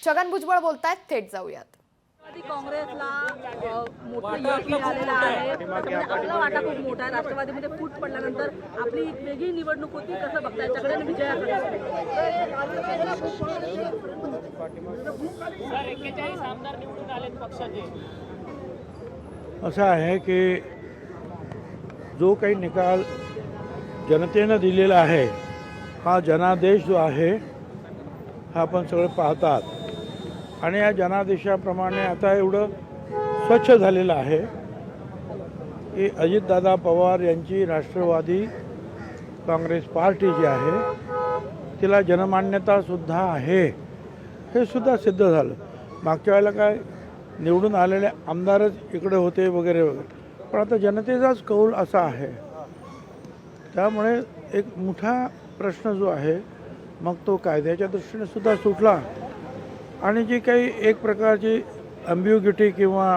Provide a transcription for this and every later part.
छगन भुजबळ बोलतायत, थेट जाऊयात. काँग्रेसला मोठं यश मिळालेलं आहे. आपला वाटा खूप मोठा आहे. राष्ट्रवादीमध्ये फूट पडल्यानंतर आपली एक वेगळी निवडणूक होती. कसं बघताय त्याकडे विजयाकडे? 41 आमदार निवडून आलेत पक्षाचे. असं आहे की जो काही निकाल जनतेनं दिलेला आहे, हा जनादेश जो आहे हा आपण सगळे पाहतात. आणि या जनादेशाप्रमाणे आता एवढं स्वच्छ झालेलं आहे की अजितदादा पवार यांची राष्ट्रवादी काँग्रेस पार्टी जी आहे तिला जनमान्यतासुद्धा आहे, हे सुद्धा सिद्ध झालं. मागच्या वेळेला काय निवडून आलेले आमदारच इकडे होते वगैरे वगैरे, पण आता जनतेचाच कौल असा आहे. त्यामुळे एक मोठा प्रश्न जो आहे मग तो कायद्याच्या दृष्टीने सुद्धा सुटला आणि जी काही एक प्रकारची अम्बिग्युटी किंवा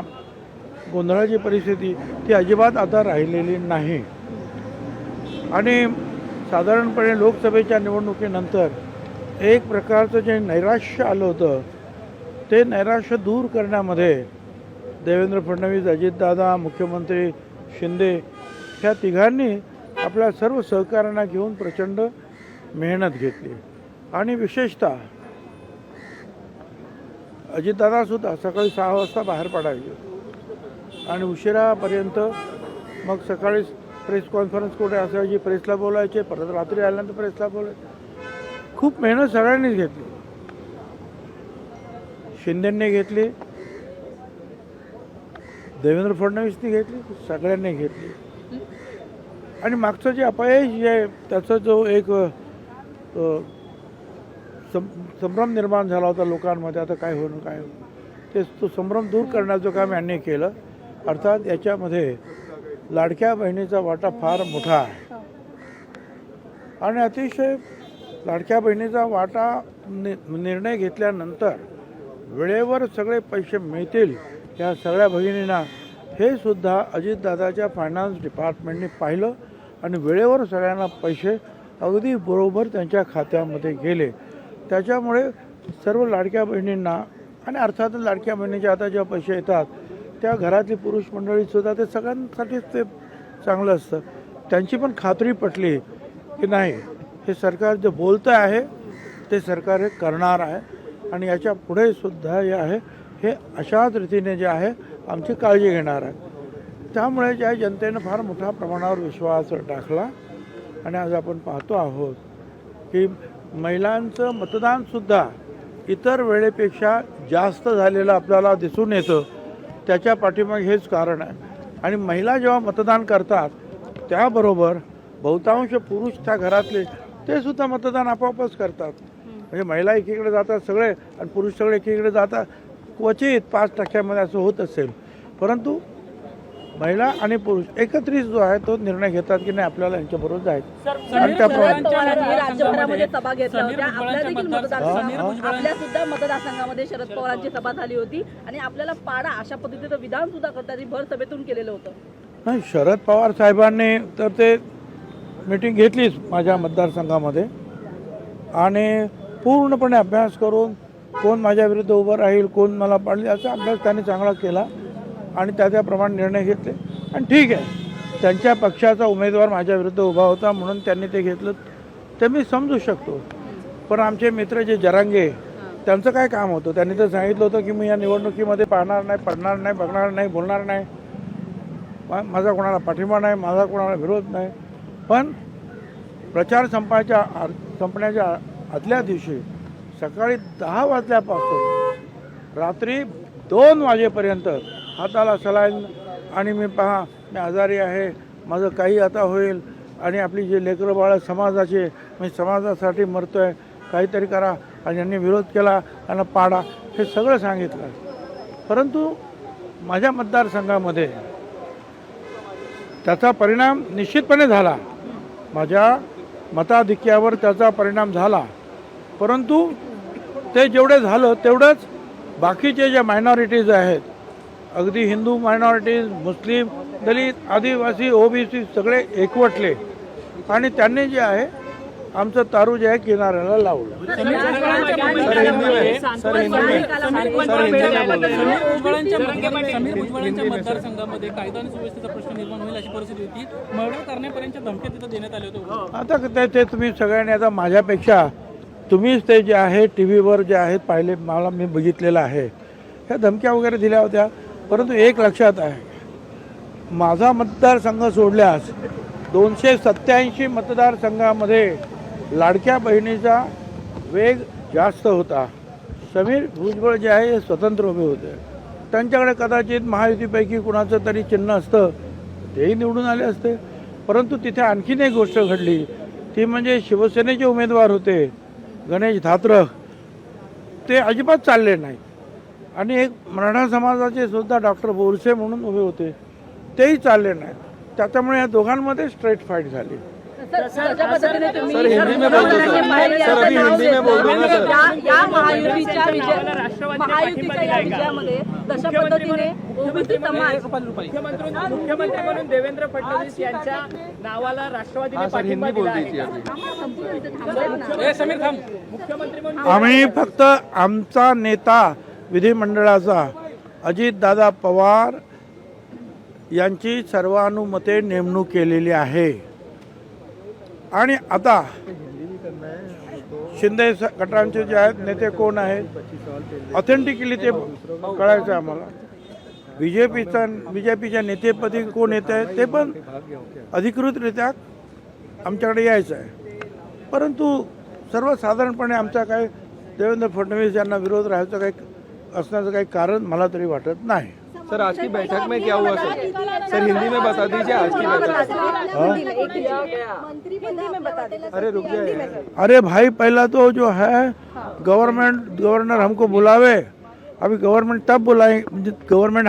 गोंधळाची परिस्थिती ती अजिबात आता राहिलेली नाही. आणि साधारणपणे लोकसभेच्या निवडणुकीनंतर एक प्रकारचं जे नैराश्य आलं होतं ते नैराश्य दूर करण्यामध्ये देवेंद्र फडणवीस, अजितदादा, मुख्यमंत्री शिंदे ह्या तिघांनी आपल्या सर्व सहकाऱ्यांना घेऊन प्रचंड मेहनत घेतली. आणि विशेषतः अजितदादासुद्धा सकाळी 6 वाजता बाहेर पडायचे आणि उशिरापर्यंत, मग सकाळी प्रेस कॉन्फरन्स कुठे असायची, प्रेसला बोलायचे, परत रात्री आल्यानंतर प्रेसला बोलायचे. खूप मेहनत सगळ्यांनीच घेतली. शिंदेंनी घेतली, देवेंद्र फडणवीसनी घेतली, सगळ्यांनी घेतली. आणि मागचं जे अपयश आहे त्याचा जो एक संभ्रम निर्माण झाला होता लोकांमध्ये, आता काय होणं काय होणं, ते तो संभ्रम दूर करण्याचं काम यांनी केलं. अर्थात याच्यामध्ये लाडक्या बहिणीचा वाटा फार मोठा आहे आणि अतिशय लाडक्या बहिणीचा वाटा निर्णय घेतल्यानंतर वेळेवर सगळे पैसे मिळतील या सगळ्या भगिनींना, हे सुद्धा अजितदादाच्या फायनान्स डिपार्टमेंटने पाहिलं आणि वेळेवर सगळ्यांना पैसे अगदी बरोबर त्यांच्या खात्यामध्ये गेले. त्याच्यामुळे सर्व लाडक्या बहिणींना आणि अर्थातच लाडक्या बहिणीचे आता जेव्हा पैसे येतात त्या घरातली पुरुष मंडळीसुद्धा ते सगळ्यांसाठीच ते चांगलं असतं. त्यांची पण खात्री पटली की नाही, हे सरकार जे बोलतं आहे ते सरकार हे करणार आहे आणि याच्या पुढे सुद्धा जे आहे हे अशाच रीतीने जे आहे आमची काळजी घेणार आहे. त्यामुळे ज्या जनतेनं फार मोठ्या प्रमाणावर विश्वास टाकला आणि आज आपण पाहतो आहोत की महिलांचं मतदानसुद्धा इतर वेळेपेक्षा जास्त झालेलं आपल्याला दिसून येतं. त्याच्या पाठीमागे हेच कारण आहे. आणि महिला जेव्हा मतदान करतात त्याबरोबर बहुतांश पुरुष त्या घरातले ते सुद्धा मतदान आपोआपच करतात. म्हणजे महिला एकीकडे जातात सगळे आणि पुरुष सगळे एकीकडे जातात. क्वचित 5% असं होत असेल, परंतु महिला आणि पुरुष एकत्रित जो आहे तो निर्णय घेतात की नाही आपल्याला यांच्याबरोबर जायचं. राज्यभरामध्ये सभा घेतल्या होत्या. आपल्या सुद्धा मतदारसंघामध्ये शरद पवारांची सभा झाली होती आणि आपल्याला पाडा अशा पद्धतीचं विधान सुद्धा करताना भर सभेतून केलेलं होतं. नाही, शरद पवार साहेबांनी तर ते मीटिंग घेतलीच माझ्या मतदारसंघामध्ये आणि पूर्णपणे अभ्यास करून कोण माझ्या विरुद्ध उभं राहील, कोण मला पाडले, असा अभ्यास त्यांनी चांगला केला आणि त्याप्रमाणे निर्णय घेतले. आणि ठीक आहे, त्यांच्या पक्षाचा उमेदवार माझ्या विरुद्ध उभा होता म्हणून त्यांनी ते घेतलं ते मी समजू शकतो. पण आमचे मित्र जे जरांगे त्यांचं काय काम होतं, त्यांनी तर सांगितलं होतं की मी या निवडणुकीमध्ये पाहणार नाही, पडणार नाही, बघणार नाही, बोलणार नाही, माझा कोणाला पाठिंबा नाही, माझा कोणाला विरोध नाही. पण प्रचार संपण्याच्या आदल्या दिवशी सकाळी 10 वाजल्यापासून रात्री 2 वाजेपर्यंत हाताला सलाईन आणि मी आजारी आहे, माझं काही आता होईल आणि आपली जे लेकरं बाळं समाजाचे, मी समाजासाठी मरतो आहे, काहीतरी करा. आणि यांनी विरोध केला, त्यांना पाडा, हे सगळं सांगितलं. परंतु माझ्या मतदारसंघामध्ये त्याचा परिणाम निश्चितपणे झाला, माझ्या मताधिक्यावर त्याचा परिणाम झाला. परंतु ते जेवढे झालं तेवढंच बाकीचे ज्या मायनॉरिटीज आहेत, अगदी हिंदू मायनॉरिटीज, मुस्लिम, दलित, आदिवासी, ओबीसी सगळे एकवटले आणि त्यांनी जे आहे आमचं तारू जे आहे किनाऱ्याला लावलं. समीर भुजबळांच्या मतदारसंघामध्ये कायदा आणि सुव्यवस्थेचा प्रश्न निर्माण होईल अशी परिस्थिती होती. मर्डर करण्यापर्यंत धमक्या तिथं देण्यात आले होते. आता ते तुम्ही सगळ्यांनी आता माझ्यापेक्षा तुम्हीच ते जे आहे टी व्हीवर जे आहेत पाहिले, मला मी बघितलेलं आहे, ह्या धमक्या वगैरे दिल्या होत्या. परंतु एक लक्षात आहे, माझा मतदारसंघ सोडल्यास 287 मतदारसंघामध्ये लाडक्या बहिणीचा वेग जास्त होता. समीर भुजबळ जे आहे हे स्वतंत्र उभे होते. त्यांच्याकडे कदाचित महायुतीपैकी कुणाचं तरी चिन्ह असतं, तेही निवडून आले असते. परंतु तिथे आणखीन एक गोष्ट घडली, ती म्हणजे शिवसेनेचे उमेदवार होते गणेश धात्रक, ते अजिबात चालले नाही. आणि एक मराठा समाजाचे सुद्धा डॉक्टर बोरसे म्हणून उभे होते, तेही चालले नाहीत. त्याच्यामुळे या दोघांमध्ये स्ट्रेट फाईट झाली. महायुतीच्या विजयामध्ये तशा पद्धतीने ओबीसी समाज मुख्यमंत्री म्हणून देवेंद्र फडणवीस यांच्या नावाला राष्ट्रवादीने पाठिंबा दिला आहे. मुख्यमंत्री म्हणून आम्ही फक्त आमचा नेता विधिमंडळाचा अजितदादा पवार यांची सर्वानुमते नेमणूक केलेली आहे. आणि आता शिंदे गटांचे जे आहेत नेते कोण आहेत ऑथेंटिकली ते कळायचं आम्हाला. बीजेपीच्या नेतेपदी कोण येत आहे ते पण अधिकृतरित्या आमच्याकडे यायचं आहे. परंतु सर्वसाधारणपणे आमचा काही देवेंद्र फडणवीस यांना विरोध राहायचं काही असण्याचं काही कारण मला तरी वाटत नाही. सर आज की बैठक में क्या हुआ सर हिंदी में बता दीजिए आज की बैठक. अरे रुक जाइए. अरे भाई, पहला तो जो है गवर्नर हमको बुलावे. अभी गवर्नमेंट तब बुलाएंगे, गवर्नमेंट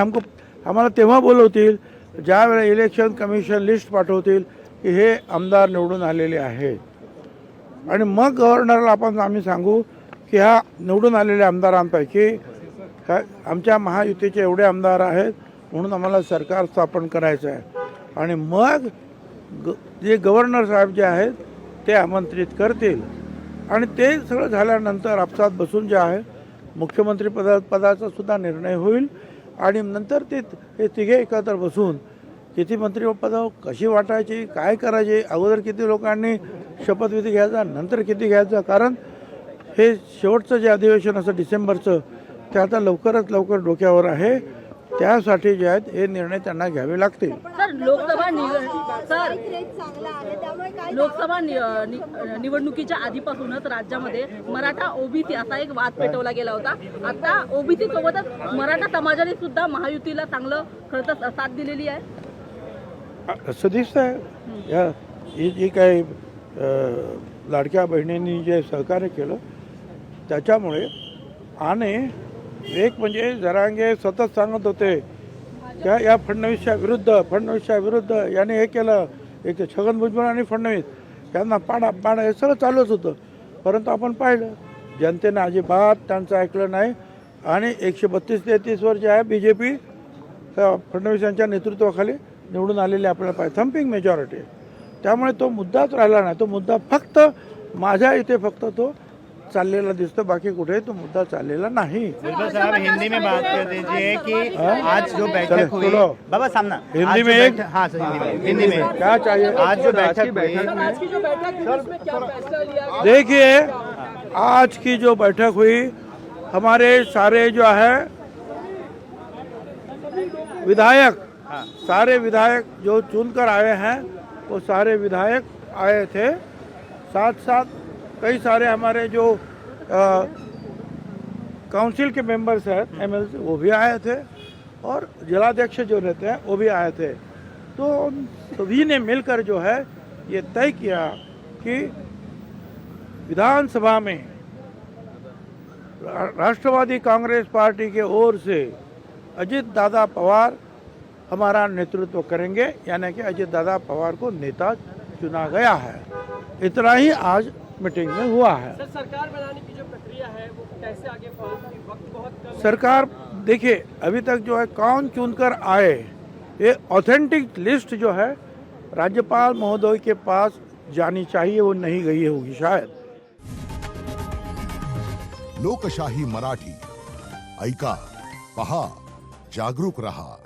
आम्हाला तेव्हा बोलवतील ज्या वेळेला इलेक्शन कमिशन लिस्ट पाठवतील की हे आमदार निवडून आलेले आहेत. आणि मग गव्हर्नरला आम्ही सांगू की ह्या निवडून आलेल्या आमदारांपैकी काय आमच्या महायुतीचे एवढे आमदार आहेत म्हणून आम्हाला सरकार स्थापन करायचं आहे. आणि मग जे गव्हर्नर साहेब जे आहेत ते आमंत्रित करतील. आणि ते सगळं झाल्यानंतर आपसात बसून जे आहे मुख्यमंत्री पदाचा सुद्धा निर्णय होईल. आणि नंतर हे तिघे एकत्र बसून किती मंत्रिपदं कशी वाटायची, काय करायचे, अगोदर किती लोकांनी शपथविधी घ्यायचा, नंतर किती घ्यायचा. कारण हे शेवटचं जे अधिवेशन असं डिसेंबरचं ते आता लवकरात लवकर डोक्यावर आहे. त्यासाठी जे आहेत हे निर्णय त्यांना घ्यावे लागतील. सर लोकसभा निवडणुकीच्या आधीपासूनच राज्यामध्ये मराठा ओबीसी असा एक वाद पेटवला गेला होता. आता ओबीसी सोबतच मराठा समाजाने सुद्धा महायुतीला चांगलं खरं तर साथ दिलेली आहे. असं दिसत आहे ही जी काही लाडक्या बहिणींनी जे सहकार्य केलं त्याच्यामुळे. आणि एक म्हणजे जरांगे सतत सांगत होते त्या या फडणवीसच्या विरुद्ध याने हे केलं, एक छगन भुजबळ आणि फडणवीस यांना पाडा हे सगळं चालूच होतं. परंतु आपण पाहिलं जनतेने अजिबात त्यांचं ऐकलं नाही. आणि 132-33 जे आहे बीजेपी फडणवीस यांच्या नेतृत्वाखाली निवडून आलेले आपल्याला पाहिजे थम्पिंग मेजॉरिटी. त्यामुळे तो मुद्दाच राहिला नाही. तो मुद्दा फक्त माझ्या इथे फक्त तो चाललेला दिसतो, बाकी कुठे तो मुद्दा चाललेला नाही. साहब हिंदी में बात कर दीजिए कि आज जो बैठक हुई बाबा सामना हिंदी में एक हाँ सर हिंदी में क्या चाहिए. आज जो बैठक हुई देखिए आज की जो बैठक हुई हमारे सारे जो है विधायक सारे विधायक जो चुनकर आए हैं वो सारे विधायक आए थे. साथ साथ कई सारे हमारे जो काउंसिल के मेंबर्स हैं एमएलसी वो भी आए थे. और जिलाध्यक्ष जो रहते हैं वो भी आए थे. तो सभी ने मिलकर जो है ये तय किया कि विधानसभा में राष्ट्रवादी कांग्रेस पार्टी के ओर से अजित दादा पवार हमारा नेतृत्व करेंगे. यानी कि अजित दादा पवार को नेता चुना गया है. इतना ही आज मीटिंग में हुआ है. सर सरकार बनाने की जो प्रक्रिया है वो कैसे आगे फॉलो होगी? वक्त बहुत कम. सरकार देखिए अभी तक जो है कौन चुनकर आए ये ऑथेंटिक लिस्ट जो है राज्यपाल महोदय के पास जानी चाहिए वो नहीं गई होगी शायद. लोकशाही मराठी ऐका, पहा, जागरूक रहा.